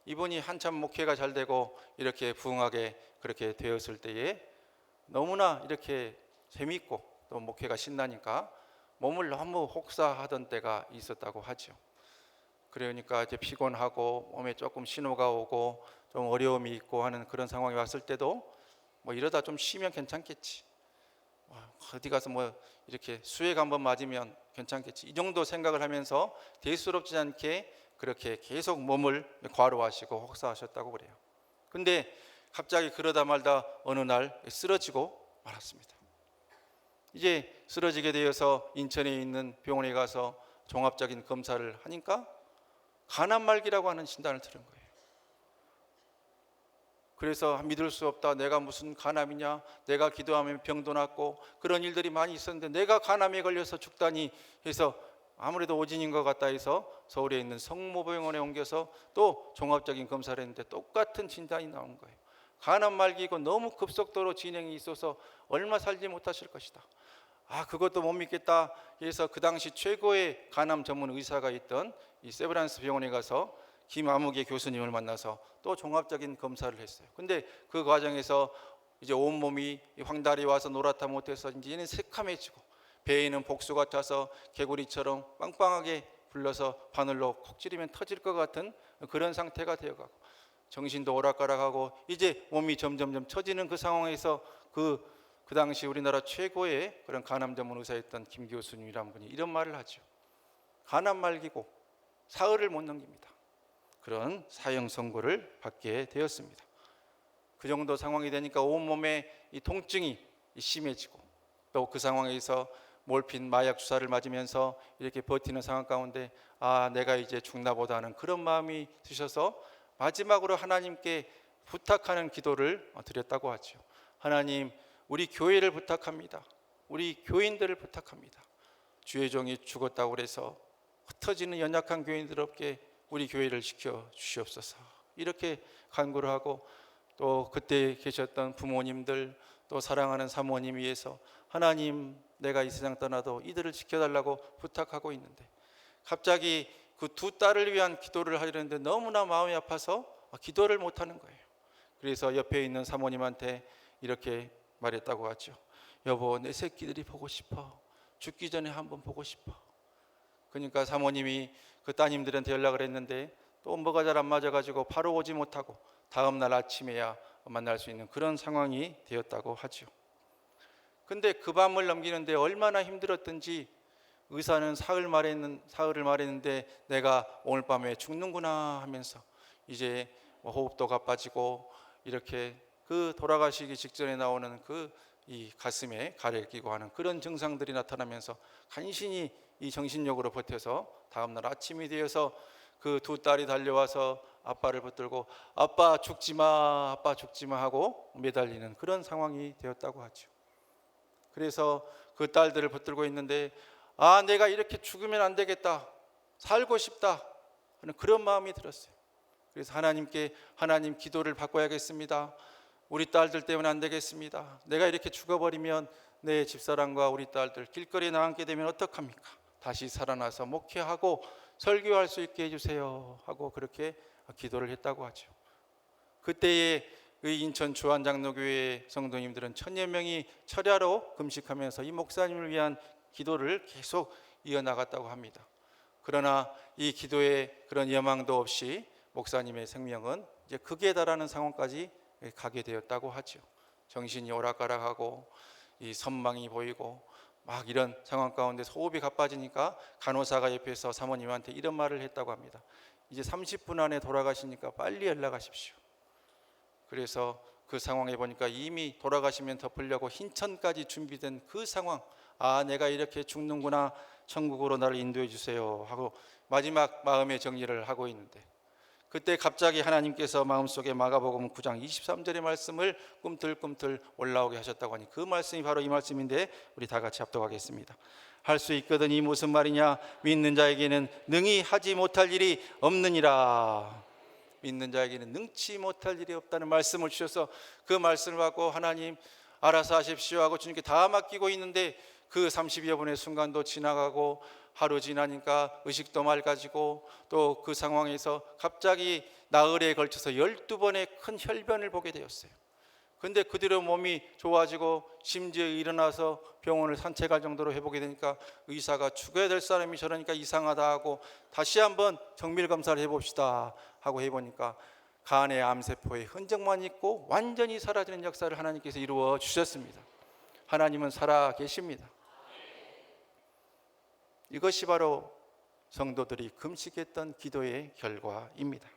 이분이 한참 목회가 잘 되고 이렇게 부흥하게 그렇게 되었을 때에 너무나 이렇게 재미있고 또 목회가 신나니까 몸을 너무 혹사하던 때가 있었다고 하죠. 그러니까 이제 피곤하고 몸에 조금 신호가 오고 좀 어려움이 있고 하는 그런 상황이 왔을 때도 뭐 이러다 좀 쉬면 괜찮겠지, 어디 가서 뭐 이렇게 수액 한번 맞으면 괜찮겠지, 이 정도 생각을 하면서 대수롭지 않게 그렇게 계속 몸을 과로하시고 혹사하셨다고 그래요. 근데 갑자기 그러다 말다 어느 날 쓰러지고 말았습니다. 이제 쓰러지게 되어서 인천에 있는 병원에 가서 종합적인 검사를 하니까 간암말기라고 하는 진단을 들은 거예요. 그래서 믿을 수 없다, 내가 무슨 간암이냐, 내가 기도하면 병도 낫고 그런 일들이 많이 있었는데 내가 간암에 걸려서 죽다니 해서 아무래도 오진인 것 같다 해서 서울에 있는 성모병원에 옮겨서 또 종합적인 검사를 했는데 똑같은 진단이 나온 거예요. 간암말기고 너무 급속도로 진행이 있어서 얼마 살지 못하실 것이다. 그것도 못 믿겠다 해서 그 당시 최고의 간암 전문 의사가 있던 이 세브란스 병원에 가서 김아무개 교수님을 만나서 또 종합적인 검사를 했어요. 근데 그 과정에서 이제 온몸이 황달이 와서 노랗다 못해서 이제는 새카매지고 배에는 복수가 차서 개구리처럼 빵빵하게 불러서 바늘로 콕 찌르면 터질 것 같은 그런 상태가 되어가고 정신도 오락가락하고 이제 몸이 점점점 처지는 그 상황에서 그 당시 우리나라 최고의 그런 간암 전문 의사였던 김 교수님이라는 분이 이런 말을 하죠. 간암 말기고 사흘을 못 넘깁니다. 그런 사형 선고를 받게 되었습니다. 그 정도 상황이 되니까 온몸에 이 통증이 심해지고 또 그 상황에서 몰핀 마약 주사를 맞으면서 이렇게 버티는 상황 가운데 내가 이제 죽나 보다 하는 그런 마음이 드셔서 마지막으로 하나님께 부탁하는 기도를 드렸다고 하죠. 하나님, 우리 교회를 부탁합니다. 우리 교인들을 부탁합니다. 주의 종이 죽었다고 그래서 흩어지는 연약한 교인들 없게 우리 교회를 지켜 주시옵소서. 이렇게 간구를 하고 또 그때 계셨던 부모님들 또 사랑하는 사모님 위해서 하나님, 내가 이 세상 떠나도 이들을 지켜달라고 부탁하고 있는데 갑자기 그 두 딸을 위한 기도를 하려는데 너무나 마음이 아파서 기도를 못하는 거예요. 그래서 옆에 있는 사모님한테 이렇게 말했다고 하죠. 여보, 내 새끼들이 보고 싶어. 죽기 전에 한번 보고 싶어. 그러니까 사모님이 그 따님들한테 연락을 했는데 또 뭐가 잘 안 맞아가지고 바로 오지 못하고 다음 날 아침에야 만날 수 있는 그런 상황이 되었다고 하죠. 근데 그 밤을 넘기는데 얼마나 힘들었든지 의사는 사흘을 말했는데 내가 오늘 밤에 죽는구나 하면서 이제 호흡도 가빠지고 이렇게 그 돌아가시기 직전에 나오는 그 이 가슴에 가래를 끼고 하는 그런 증상들이 나타나면서 간신히 이 정신력으로 버텨서 다음날 아침이 되어서 그 두 딸이 달려와서 아빠를 붙들고 아빠 죽지 마, 아빠 죽지 마 하고 매달리는 그런 상황이 되었다고 하죠. 그래서 그 딸들을 붙들고 있는데 내가 이렇게 죽으면 안 되겠다, 살고 싶다 하는 그런 마음이 들었어요. 그래서 하나님 기도를 바꿔야겠습니다. 우리 딸들 때문에 안 되겠습니다. 내가 이렇게 죽어버리면 내 집사람과 우리 딸들 길거리에 나앉게 되면 어떡합니까? 다시 살아나서 목회하고 설교할 수 있게 해주세요 하고 그렇게 기도를 했다고 하죠. 그때에 인천 주안장로교회 성도님들은 1000여 명이 철야로 금식하면서 이 목사님을 위한 기도를 계속 이어나갔다고 합니다. 그러나 이 기도에 그런 여망도 없이 목사님의 생명은 이제 극에 달하는 상황까지 가게 되었다고 하죠. 정신이 오락가락하고 이 선망이 보이고 막 이런 상황 가운데서 호흡이 가빠지니까 간호사가 옆에서 사모님한테 이런 말을 했다고 합니다. 이제 30분 안에 돌아가시니까 빨리 연락하십시오. 그래서 그 상황에 보니까 이미 돌아가시면 덮으려고 흰천까지 준비된 그 상황, 아 내가 이렇게 죽는구나, 천국으로 나를 인도해 주세요 하고 마지막 마음의 정리를 하고 있는데, 그때 갑자기 하나님께서 마음속에 마가복음 9장 23절의 말씀을 꿈틀꿈틀 올라오게 하셨다고 하니, 그 말씀이 바로 이 말씀인데 우리 다 같이 합독하겠습니다. 할 수 있거든 이 무슨 말이냐, 믿는 자에게는 능히 하지 못할 일이 없느니라. 믿는 자에게는 능치 못할 일이 없다는 말씀을 주셔서 그 말씀을 받고 하나님 알아서 하십시오 하고 주님께 다 맡기고 있는데, 그 30여 분의 순간도 지나가고 하루 지나니까 의식도 맑아지고 또 그 상황에서 갑자기 나흘에 걸쳐서 12번의 큰 혈변을 보게 되었어요. 근데 그대로 몸이 좋아지고 심지어 일어나서 병원을 산책할 정도로 회복이 되니까 의사가 죽어야 될 사람이 저러니까 이상하다 하고 다시 한번 정밀 검사를 해봅시다 하고 해보니까 간의 암세포의 흔적만 있고 완전히 사라지는 역사를 하나님께서 이루어 주셨습니다. 하나님은 살아 계십니다. 이것이 바로 성도들이 금식했던 기도의 결과입니다.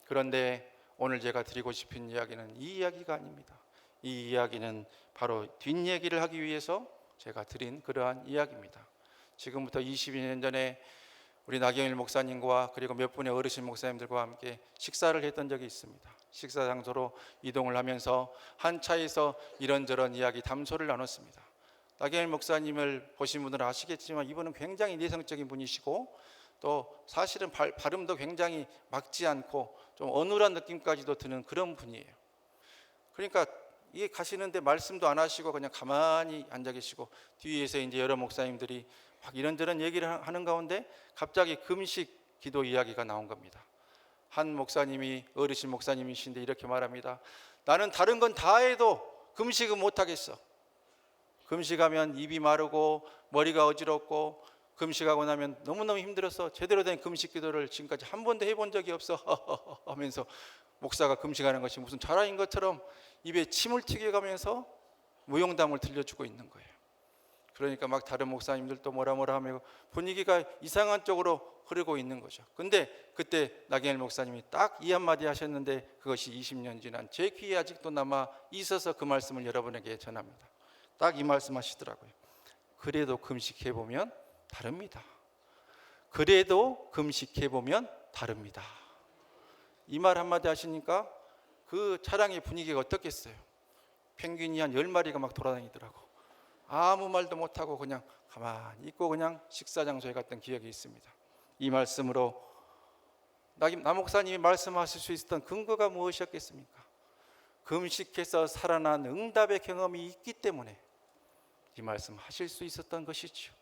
그런데 오늘 제가 드리고 싶은 이야기는 이 이야기가 아닙니다. 이 이야기는 바로 뒷얘기를 하기 위해서 제가 드린 그러한 이야기입니다. 지금부터 22년 전에 우리 나경일 목사님과 그리고 몇 분의 어르신 목사님들과 함께 식사를 했던 적이 있습니다. 식사 장소로 이동을 하면서 한 차에서 이런저런 이야기 담소를 나눴습니다. 나경일 목사님을 보신 분들은 아시겠지만 이분은 굉장히 내성적인 분이시고 또 사실은 발음도 굉장히 막지 않고 좀 어눌한 느낌까지도 드는 그런 분이에요. 그러니까 이게 가시는데 말씀도 안 하시고 그냥 가만히 앉아 계시고, 뒤에서 이제 여러 목사님들이 막 이런저런 얘기를 하는 가운데 갑자기 금식 기도 이야기가 나온 겁니다. 한 목사님이, 어르신 목사님이신데 이렇게 말합니다. 나는 다른 건 다 해도 금식은 못 하겠어. 금식하면 입이 마르고 머리가 어지럽고 금식하고 나면 너무너무 힘들어서 제대로 된 금식 기도를 지금까지 한 번도 해본 적이 없어 하면서 목사가 금식하는 것이 무슨 자랑인 것처럼 입에 침을 튀겨가면서 무용담을 들려주고 있는 거예요. 그러니까 막 다른 목사님들도 뭐라 하며 분위기가 이상한 쪽으로 흐르고 있는 거죠. 근데 그때 나경일 목사님이 딱 이 한마디 하셨는데 그것이 20년 지난 제 귀에 아직도 남아 있어서 그 말씀을 여러분에게 전합니다. 딱 이 말씀 하시더라고요. 그래도 금식해보면 다릅니다. 그래도 금식해보면 다릅니다. 이 말 한마디 하시니까 그 차량의 분위기가 어떻겠어요? 펭귄이 한 10마리가 막 돌아다니더라고. 아무 말도 못하고 그냥 가만히 있고 그냥 식사 장소에 갔던 기억이 있습니다. 이 말씀으로 나 목사님이 말씀하실 수 있었던 근거가 무엇이었겠습니까? 금식해서 살아난 응답의 경험이 있기 때문에 이 말씀 하실 수 있었던 것이죠.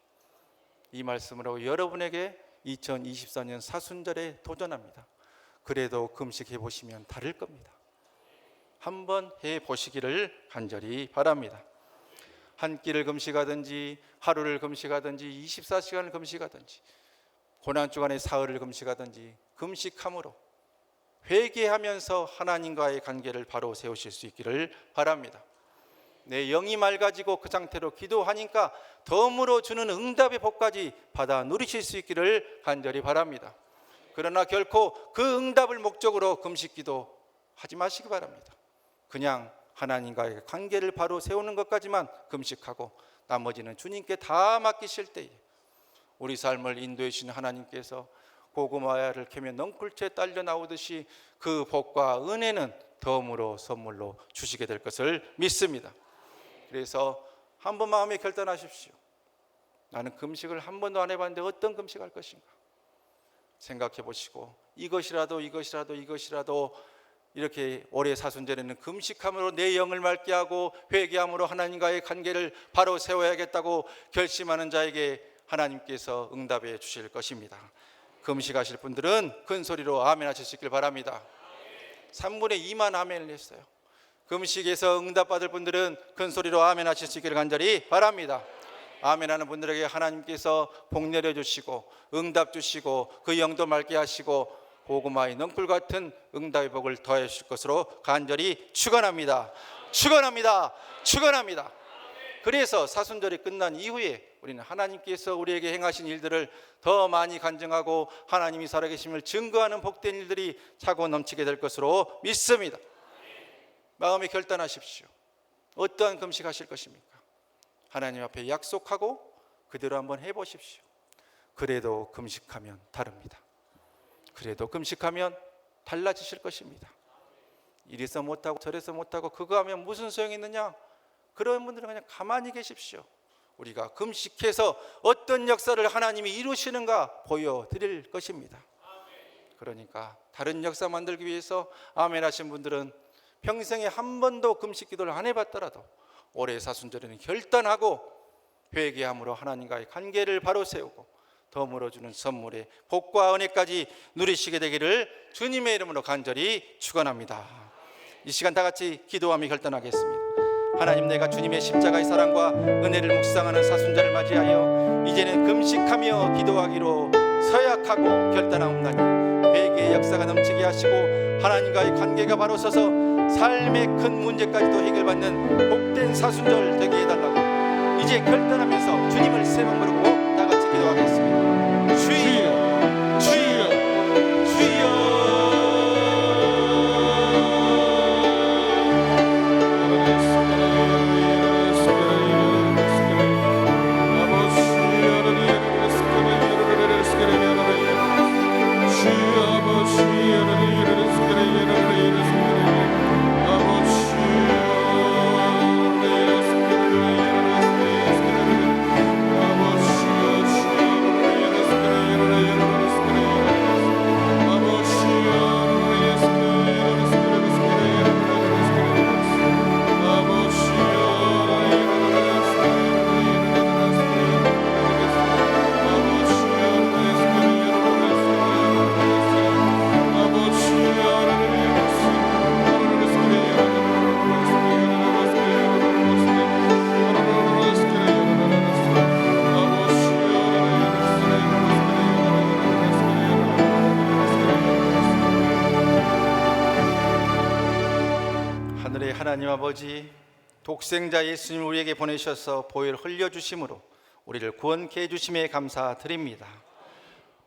이 말씀으로 여러분에게 2024년 사순절에 도전합니다. 그래도 금식해 보시면 다를 겁니다. 한번 해 보시기를 간절히 바랍니다. 한 끼를 금식하든지 하루를 금식하든지 24시간을 금식하든지 고난 주간의 사흘을 금식하든지 금식함으로 회개하면서 하나님과의 관계를 바로 세우실 수 있기를 바랍니다. 내 영이 맑아지고 그 상태로 기도하니까 덤으로 주는 응답의 복까지 받아 누리실 수 있기를 간절히 바랍니다. 그러나 결코 그 응답을 목적으로 금식기도 하지 마시기 바랍니다. 그냥 하나님과의 관계를 바로 세우는 것까지만 금식하고 나머지는 주님께 다 맡기실 때에 우리 삶을 인도해 주시는 하나님께서 고구마를 캐면 넝쿨째 딸려 나오듯이 그 복과 은혜는 덤으로 선물로 주시게 될 것을 믿습니다. 그래서 한번 마음에 결단하십시오. 나는 금식을 한 번도 안 해봤는데 어떤 금식할 것인가 생각해 보시고 이것이라도 이렇게 올해 사순절에는 금식함으로 내 영을 맑게 하고 회개함으로 하나님과의 관계를 바로 세워야겠다고 결심하는 자에게 하나님께서 응답해 주실 것입니다. 금식하실 분들은 큰 소리로 아멘 하실 수 있길 바랍니다. 3분의 2만 아멘을 했어요. 금식에서 응답받을 분들은 큰 소리로 아멘 하실 수 있기를 간절히 바랍니다. 아멘 하는 분들에게 하나님께서 복 내려주시고 응답 주시고 그 영도 맑게 하시고 고구마의 넝쿨 같은 응답의 복을 더해 주실 것으로 간절히 축원합니다. 축원합니다. 축원합니다. 그래서 사순절이 끝난 이후에 우리는 하나님께서 우리에게 행하신 일들을 더 많이 간증하고 하나님이 살아계심을 증거하는 복된 일들이 차고 넘치게 될 것으로 믿습니다. 마음에 결단하십시오. 어떠한 금식하실 것입니까? 하나님 앞에 약속하고 그대로 한번 해보십시오. 그래도 금식하면 다릅니다. 그래도 금식하면 달라지실 것입니다. 이래서 못하고 저래서 못하고 그거 하면 무슨 소용이 있느냐? 그런 분들은 그냥 가만히 계십시오. 우리가 금식해서 어떤 역사를 하나님이 이루시는가 보여드릴 것입니다. 그러니까 다른 역사 만들기 위해서 아멘 하신 분들은 평생에 한 번도 금식 기도를 안 해봤더라도 올해 사순절에는 결단하고 회개함으로 하나님과의 관계를 바로 세우고 덤으로 주는 선물의 복과 은혜까지 누리시게 되기를 주님의 이름으로 간절히 축원합니다. 이 시간 다 같이 기도하며 결단하겠습니다. 하나님, 내가 주님의 십자가의 사랑과 은혜를 묵상하는 사순절을 맞이하여 이제는 금식하며 기도하기로 서약하고 결단하옵나니 회개의 역사가 넘치게 하시고 하나님과의 관계가 바로 서서 삶의 큰 문제까지도 해결받는 복된 사순절 되게 해달라고 이제 결단하면서 주님을 세 번 부르고 다 같이 기도하겠습니다. 주여, 주여, 주여. 하나님 아버지, 독생자 예수님을 우리에게 보내셔서 보혈 흘려주심으로 우리를 구원케 해주심에 감사드립니다.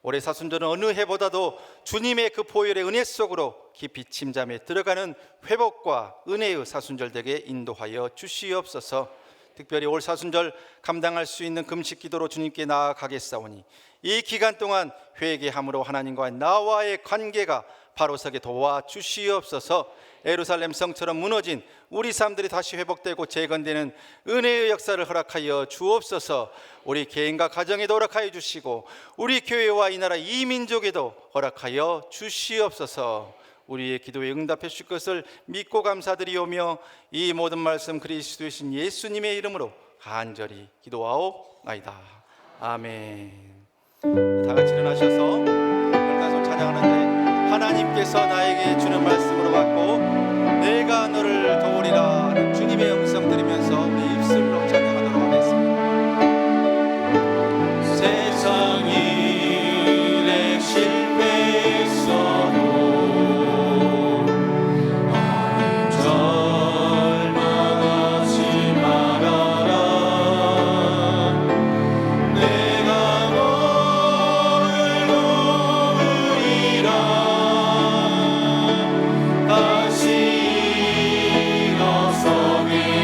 올해 사순절은 어느 해보다도 주님의 그 보혈의 은혜 속으로 깊이 침잠에 들어가는 회복과 은혜의 사순절 되게 인도하여 주시옵소서. 특별히 올 사순절 감당할 수 있는 금식 기도로 주님께 나아가겠사오니 이 기간 동안 회개함으로 하나님과 나와의 관계가 바로 서게 도와주시옵소서. 예루살렘 성처럼 무너진 우리 삶들이 다시 회복되고 재건되는 은혜의 역사를 허락하여 주옵소서. 우리 개인과 가정에도 허락하여 주시고 우리 교회와 이 나라 이 민족에도 허락하여 주시옵소서. 우리의 기도에 응답해 주실 것을 믿고 감사드리오며 이 모든 말씀 그리스도이신 예수님의 이름으로 간절히 기도하옵나이다. 아멘. 다 같이 일어나셔서 열가손 찬양하는데 하나님께서 나에게 주는 말씀으로 받고 내가 너를 도우리라 하는 주님의 음성 들으면서 우리 입술로 찬양하도록 하겠습니다. 세상 일에 실패했어도 절망하지 말아라. 내가 너를 도우리라. 다시 일어서게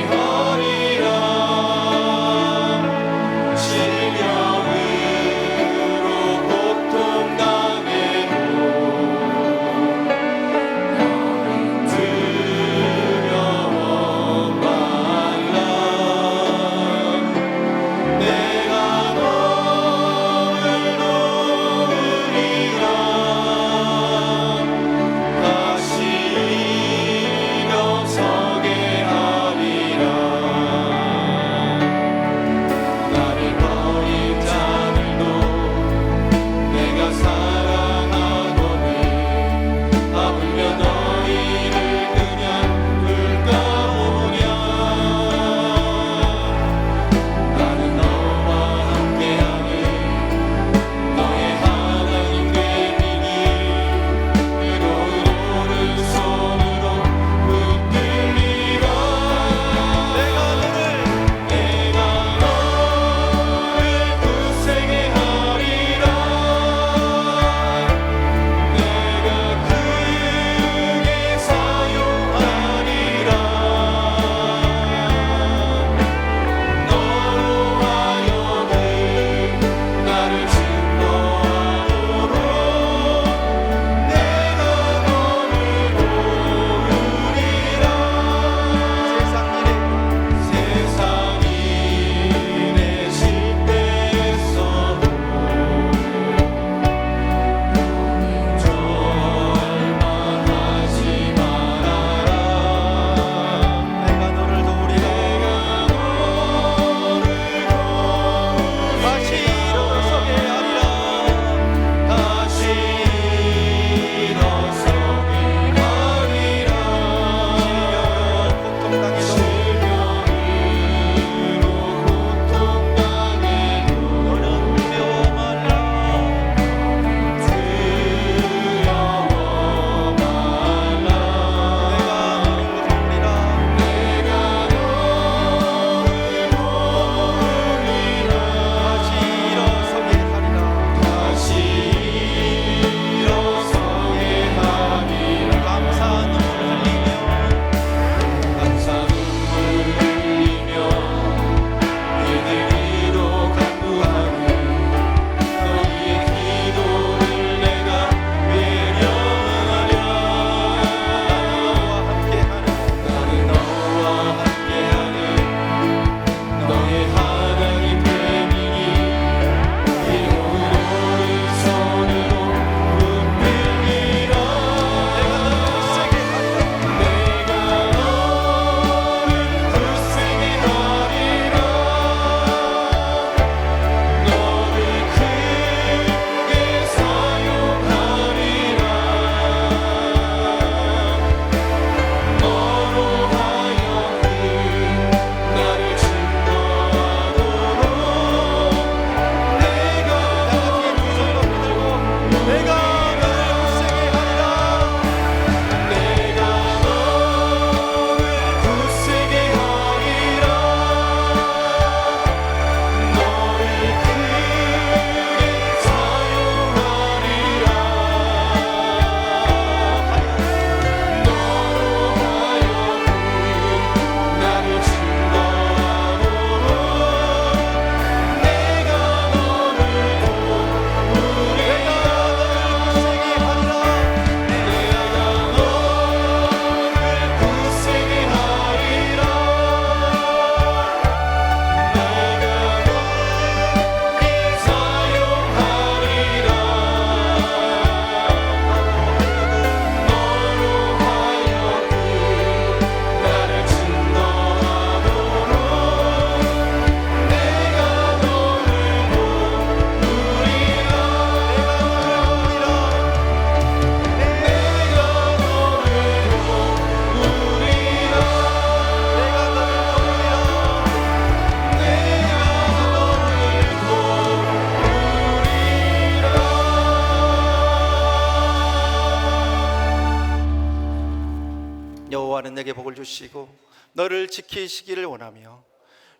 이루시고 너를 지키시기를 원하며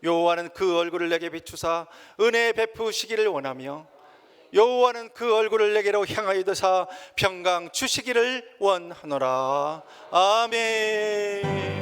여호와는 그 얼굴을 내게 비추사 은혜 베푸시기를 원하며 여호와는 그 얼굴을 내게로 향하여 드사 평강 주시기를 원하노라. 아멘.